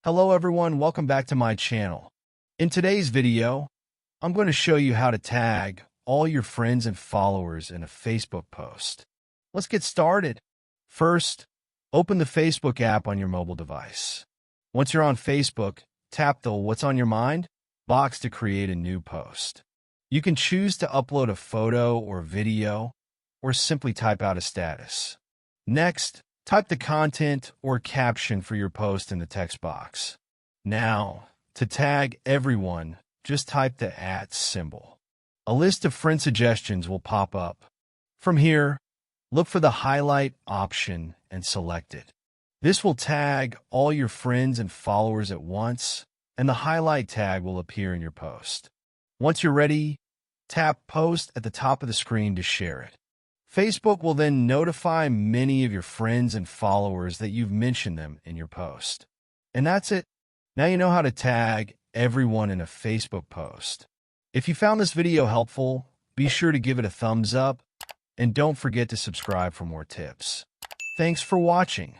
Hello everyone, welcome back to my channel. In today's video, I'm going to show you how to tag all your friends and followers in a Facebook post. Let's get started. First, open the Facebook app on your mobile device. Once you're on Facebook, tap the What's on Your Mind box to create a new post. You can choose to upload a photo or video, or simply type out a status. Next, type the content or caption for your post in the text box. Now, to tag everyone, just type the @ symbol. A list of friend suggestions will pop up. From here, look for the highlight option and select it. This will tag all your friends and followers at once, and the highlight tag will appear in your post. Once you're ready, tap Post at the top of the screen to share it. Facebook will then notify many of your friends and followers that you've mentioned them in your post. And that's it. Now you know how to tag everyone in a Facebook post. If you found this video helpful, be sure to give it a thumbs up, and don't forget to subscribe for more tips. Thanks for watching.